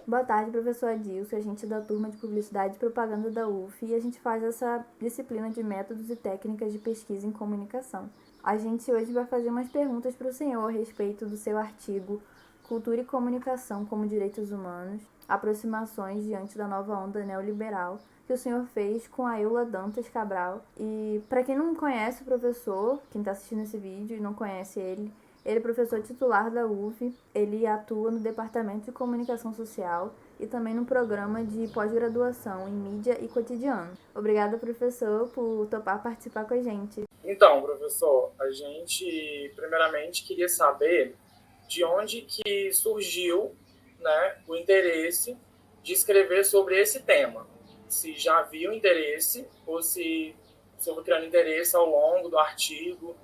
Boa tarde, professor Adilson, a gente é da turma de Publicidade e Propaganda da UF e a gente faz essa disciplina de métodos e técnicas de pesquisa em comunicação. A gente hoje vai fazer umas perguntas para o senhor a respeito do seu artigo Cultura e Comunicação como Direitos Humanos, aproximações diante da nova onda neoliberal, que o senhor fez com a Eula Dantas Cabral. E para quem não conhece o professor, quem está assistindo esse vídeo e não conhece ele é professor titular da UF, ele atua no Departamento de Comunicação Social e também no programa de pós-graduação em Mídia e Cotidiano. Obrigada, professor, por topar participar com a gente. Então, professor, a gente primeiramente queria saber de onde que surgiu, né, o interesse de escrever sobre esse tema. Se já havia o interesse ou se foi criando interesse ao longo do artigo.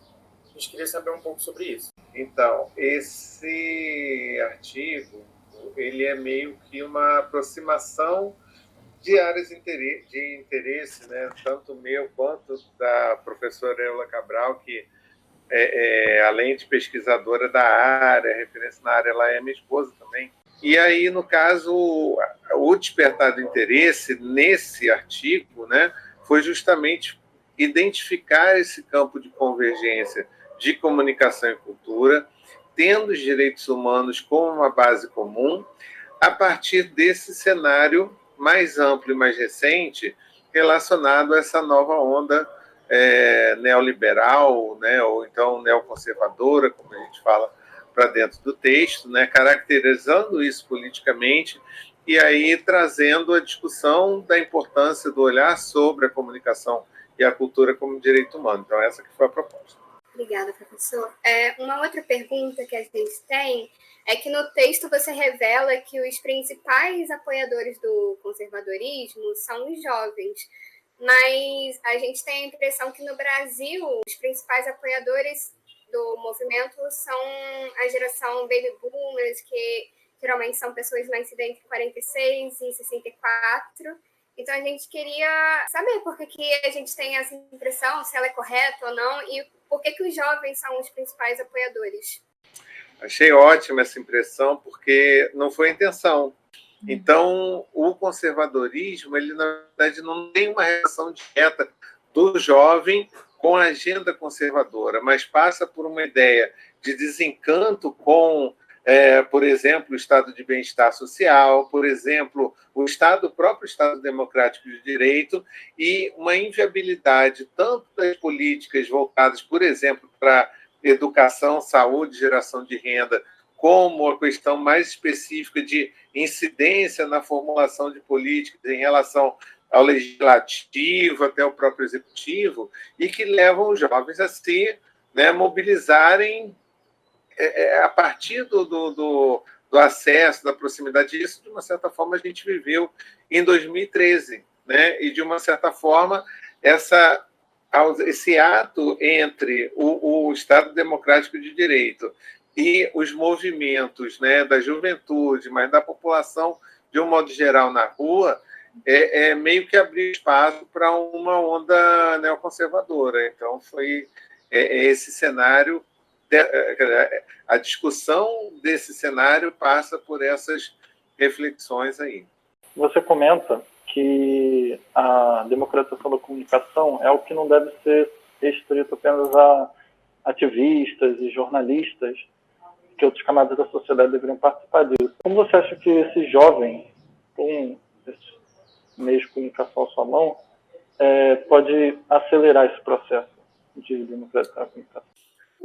A gente queria saber um pouco sobre isso. Então, esse artigo, ele é meio que uma aproximação de áreas de interesse, né? Tanto meu quanto da professora Eula Cabral, que além de pesquisadora da área, referência na área, ela é minha esposa também. E aí, no caso, o despertar do interesse nesse artigo, né, foi justamente identificar esse campo de convergência de comunicação e cultura, tendo os direitos humanos como uma base comum, a partir desse cenário mais amplo e mais recente relacionado a essa nova onda neoliberal, né, ou então neoconservadora, como a gente fala para dentro do texto, né, caracterizando isso politicamente e aí trazendo a discussão da importância do olhar sobre a comunicação e a cultura como direito humano. Então, essa que foi a proposta. Obrigada, professor. Uma outra pergunta que a gente tem é que no texto você revela que os principais apoiadores do conservadorismo são os jovens, mas a gente tem a impressão que no Brasil os principais apoiadores do movimento são a geração baby boomers, que geralmente são pessoas nascidas entre 46 e 64. Então, a gente queria saber por que a gente tem essa impressão, se ela é correta ou não, e por que os jovens são os principais apoiadores. Achei ótima essa impressão, porque não foi a intenção. Então, o conservadorismo, ele, na verdade, não tem uma relação direta do jovem com a agenda conservadora, mas passa por uma ideia de desencanto com por exemplo, o estado de bem-estar social, por exemplo, o próprio Estado democrático de direito e uma inviabilidade tanto das políticas voltadas, por exemplo, para educação, saúde, geração de renda, como a questão mais específica de incidência na formulação de políticas em relação ao legislativo, até o próprio executivo, e que levam os jovens a se mobilizarem a partir do acesso, da proximidade. Isso, de uma certa forma, a gente viveu em 2013, né? E, de uma certa forma, esse ato entre o Estado Democrático de Direito e os movimentos, né, da juventude, mas da população, de um modo geral, na rua, meio que abriu espaço para uma onda neoconservadora. Então, foi esse cenário. A discussão desse cenário passa por essas reflexões aí. Você comenta que a democratização da comunicação é algo que não deve ser restrito apenas a ativistas e jornalistas, que outras camadas da sociedade deveriam participar disso. Como você acha que esse jovem, com esses meios de comunicação à sua mão, pode acelerar esse processo de democratização da comunicação?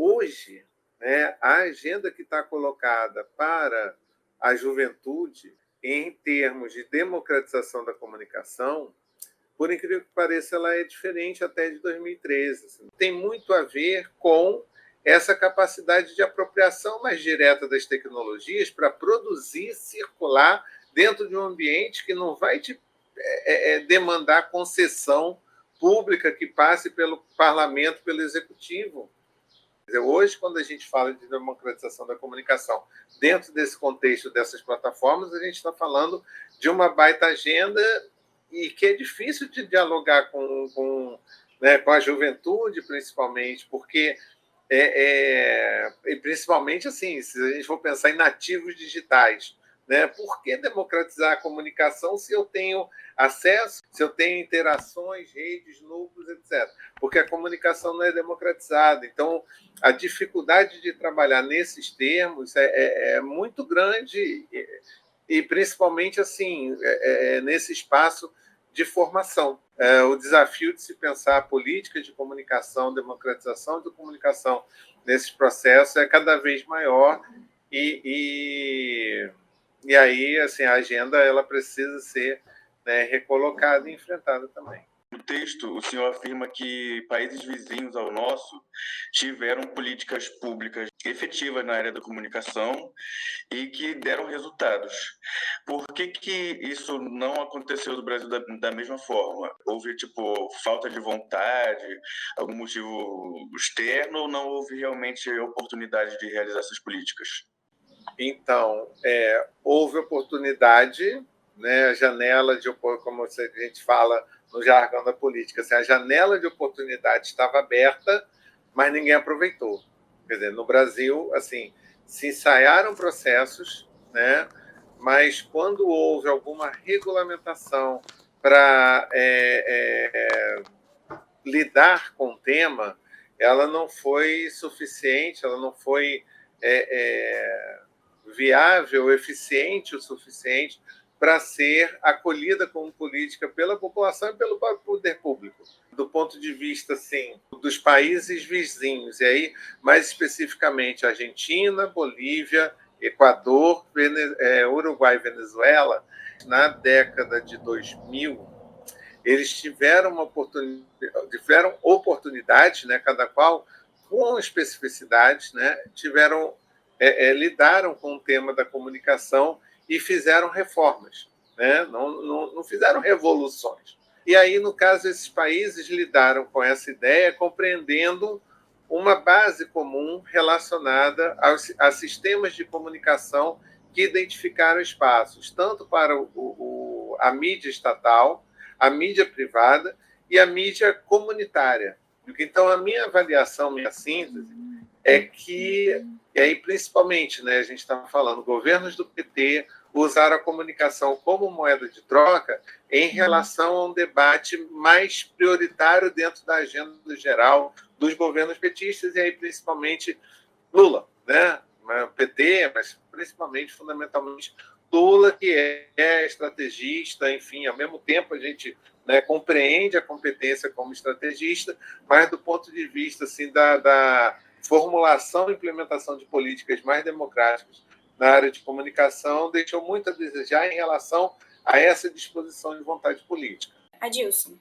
Hoje, né, a agenda que está colocada para a juventude em termos de democratização da comunicação, por incrível que pareça, ela é diferente até de 2013. Assim. Tem muito a ver com essa capacidade de apropriação mais direta das tecnologias para produzir, circular dentro de um ambiente que não vai te demandar concessão pública que passe pelo parlamento, pelo executivo. Hoje, quando a gente fala de democratização da comunicação dentro desse contexto dessas plataformas, a gente está falando de uma baita agenda e que é difícil de dialogar com a juventude, principalmente, porque e principalmente assim, se a gente for pensar em nativos digitais, né? Por que democratizar a comunicação se eu tenho acesso, se eu tenho interações, redes, núcleos, etc. Porque a comunicação não é democratizada. Então, a dificuldade de trabalhar nesses termos é muito grande e principalmente assim nesse espaço de formação. O desafio de se pensar a política de comunicação, democratização de comunicação nesse processo é cada vez maior e aí assim, a agenda ela precisa ser, né, recolocada e enfrentada também. No texto, o senhor afirma que países vizinhos ao nosso tiveram políticas públicas efetivas na área da comunicação e que deram resultados. Por que isso não aconteceu no Brasil da mesma forma? Houve, falta de vontade, algum motivo externo, ou não houve realmente oportunidade de realizar essas políticas? Então, houve oportunidade, né, a janela de, como a gente fala no jargão da política, assim, a janela de oportunidade estava aberta, mas ninguém aproveitou. Quer dizer, no Brasil, assim, se ensaiaram processos, né, mas quando houve alguma regulamentação para lidar com o tema, ela não foi suficiente, ela não foi viável, eficiente o suficiente para ser acolhida como política pela população e pelo poder público. Do ponto de vista, assim, dos países vizinhos, e aí, mais especificamente, Argentina, Bolívia, Equador, Uruguai e Venezuela, na década de 2000, eles tiveram oportunidades, né, cada qual com especificidades, né, lidaram com o tema da comunicação e fizeram reformas, né? Não fizeram revoluções. E aí, no caso, esses países lidaram com essa ideia, compreendendo uma base comum relacionada a sistemas de comunicação que identificaram espaços, tanto para a mídia estatal, a mídia privada e a mídia comunitária. Então, a minha avaliação, minha síntese, é que, e aí principalmente, né, a gente estava falando, governos do PT usaram a comunicação como moeda de troca em relação a um debate mais prioritário dentro da agenda geral dos governos petistas, e aí principalmente Lula, né? PT, mas principalmente, fundamentalmente, Lula, que é estrategista, enfim, ao mesmo tempo a gente, né, compreende a competência como estrategista, mas do ponto de vista assim, da formulação e implementação de políticas mais democráticas na área de comunicação deixou muito a desejar em relação a essa disposição de vontade política. Adilson,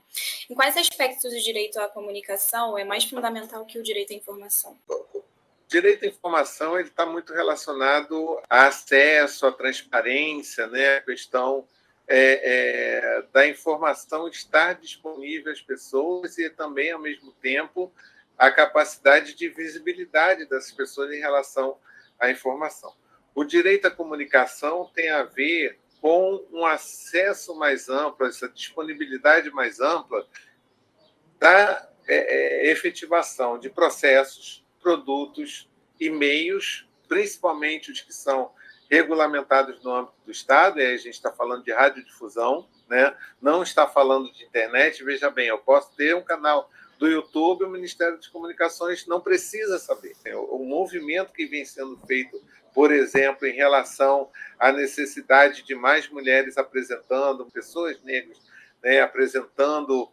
em quais aspectos o direito à comunicação é mais fundamental que o direito à informação? O direito à informação está muito relacionado a acesso, à transparência, né? A questão da informação estar disponível às pessoas e também, ao mesmo tempo, a capacidade de visibilidade das pessoas em relação à informação. O direito à comunicação tem a ver com um acesso mais amplo, essa disponibilidade mais ampla da efetivação de processos, produtos e meios, principalmente os que são regulamentados no âmbito do Estado, e aí a gente está falando de radiodifusão, né? Não está falando de internet. Veja bem, eu posso ter um canal do YouTube, o Ministério das Comunicações não precisa saber. O movimento que vem sendo feito, por exemplo, em relação à necessidade de mais mulheres apresentando, pessoas negras, né, apresentando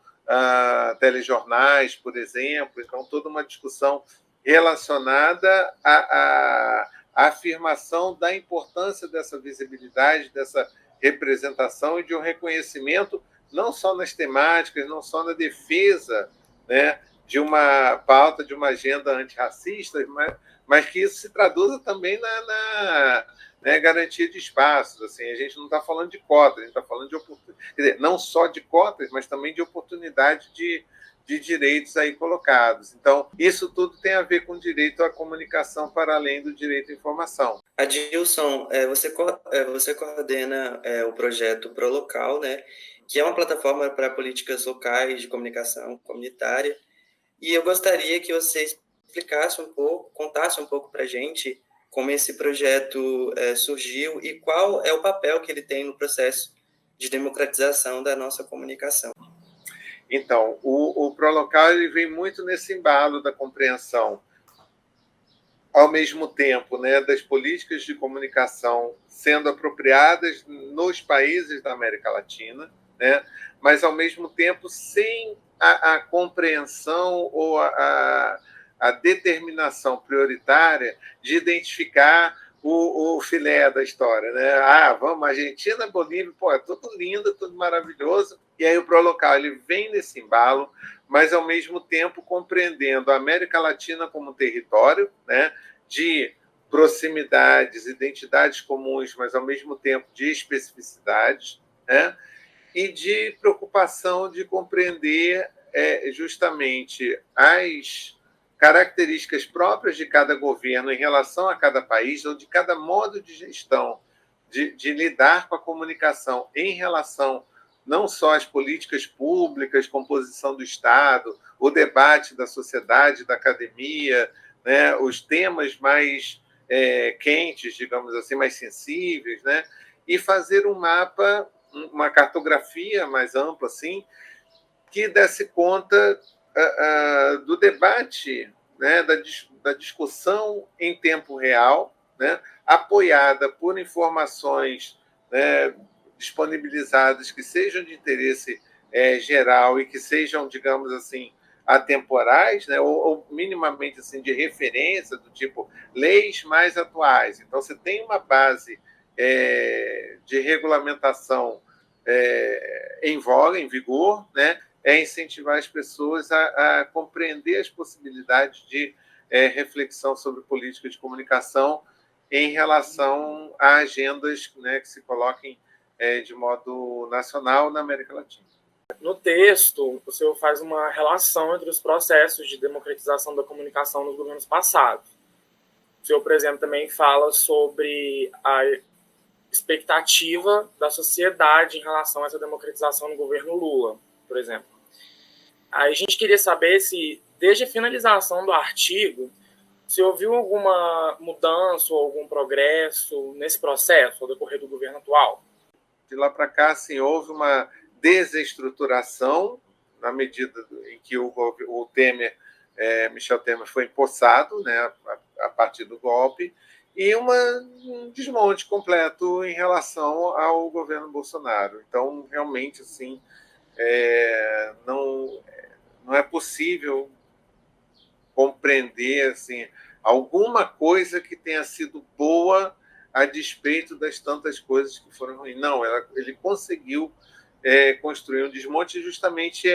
telejornais, por exemplo. Então, toda uma discussão relacionada à afirmação da importância dessa visibilidade, dessa representação e de um reconhecimento não só nas temáticas, não só na defesa, né, de uma pauta, de uma agenda antirracista, mas que isso se traduza também na garantia de espaços. Assim, a gente não está falando de cotas, a gente está falando de oportunidade, quer dizer, não só de cotas, mas também de oportunidade de direitos aí colocados. Então, isso tudo tem a ver com o direito à comunicação para além do direito à informação. Adilson, você coordena o projeto ProLocal, né, que é uma plataforma para políticas locais de comunicação comunitária, e eu gostaria que você explicasse um pouco, contasse um pouco para a gente como esse projeto surgiu e qual é o papel que ele tem no processo de democratização da nossa comunicação. Então, o Prolocal ele vem muito nesse embalo da compreensão, ao mesmo tempo, né, das políticas de comunicação sendo apropriadas nos países da América Latina, né, mas, ao mesmo tempo, sem a compreensão ou a determinação prioritária de identificar o filé da história, né? Vamos, Argentina, Bolívia, é tudo lindo, tudo maravilhoso. E aí o Prolocal ele vem nesse embalo, mas ao mesmo tempo compreendendo a América Latina como um território, né, de proximidades, identidades comuns, mas ao mesmo tempo de especificidades, né, e de preocupação de compreender justamente as características próprias de cada governo em relação a cada país, ou de cada modo de gestão, de lidar com a comunicação em relação não só às políticas públicas, composição do Estado, o debate da sociedade, da academia, né, os temas mais quentes, digamos assim, mais sensíveis, né, e fazer um mapa, uma cartografia mais ampla, assim, que desse conta do debate, né, da discussão em tempo real, né, apoiada por informações, né, disponibilizadas que sejam de interesse geral e que sejam, digamos assim, atemporais, né, ou minimamente assim, de referência, do tipo leis mais atuais. Então, você tem uma base de regulamentação em voga, em vigor, né, incentivar as pessoas a compreender as possibilidades de reflexão sobre política de comunicação em relação a agendas, né, que se coloquem de modo nacional na América Latina. No texto, o senhor faz uma relação entre os processos de democratização da comunicação nos governos passados. O senhor, por exemplo, também fala sobre a expectativa da sociedade em relação a essa democratização no governo Lula, por exemplo. Aí a gente queria saber se, desde a finalização do artigo, se houve alguma mudança ou algum progresso nesse processo ao decorrer do governo atual. De lá para cá, assim, houve uma desestruturação na medida em que o Temer, Michel Temer, foi empossado, né, a partir do golpe, e um desmonte completo em relação ao governo Bolsonaro. Então, realmente, assim, não é possível compreender assim, alguma coisa que tenha sido boa a despeito das tantas coisas que foram ruins. Não, ele conseguiu construir um desmonte, e justamente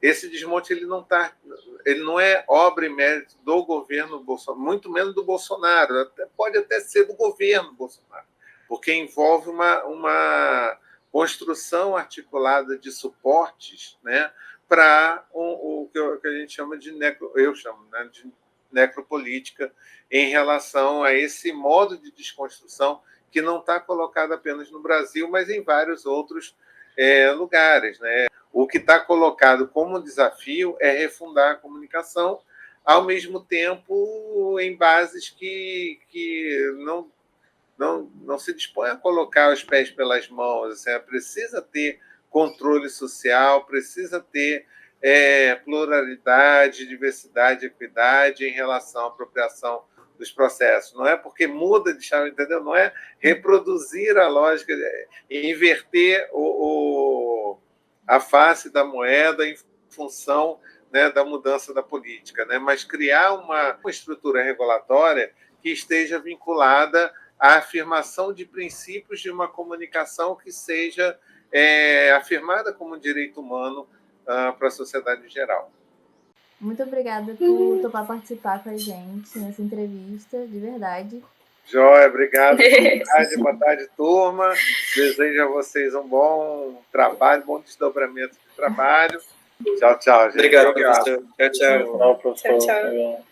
esse desmonte ele não é obra e mérito do governo Bolsonaro, muito menos do Bolsonaro, pode até ser do governo Bolsonaro, porque envolve uma construção articulada de suportes, né, para o que a gente chama de de necropolítica em relação a esse modo de desconstrução que não está colocado apenas no Brasil, mas em vários outros lugares, né? O que está colocado como desafio é refundar a comunicação, ao mesmo tempo em bases que não se dispõe a colocar os pés pelas mãos. Assim, precisa ter controle social, precisa ter pluralidade, diversidade, equidade em relação à apropriação dos processos. Não é porque muda de chave, entendeu? Não é reproduzir a lógica, inverter a face da moeda em função, né, da mudança da política, né? Mas criar uma estrutura regulatória que esteja vinculada à afirmação de princípios de uma comunicação que seja afirmada como um direito humano para a sociedade em geral. Muito obrigada por topar participar com a gente nessa entrevista, de verdade. Joia, obrigado. Boa tarde, turma. Desejo a vocês um bom trabalho, bom desdobramento de trabalho. Tchau, tchau, gente. Obrigado, professor. Tchau, tchau. Tchau, professor. Tchau, tchau.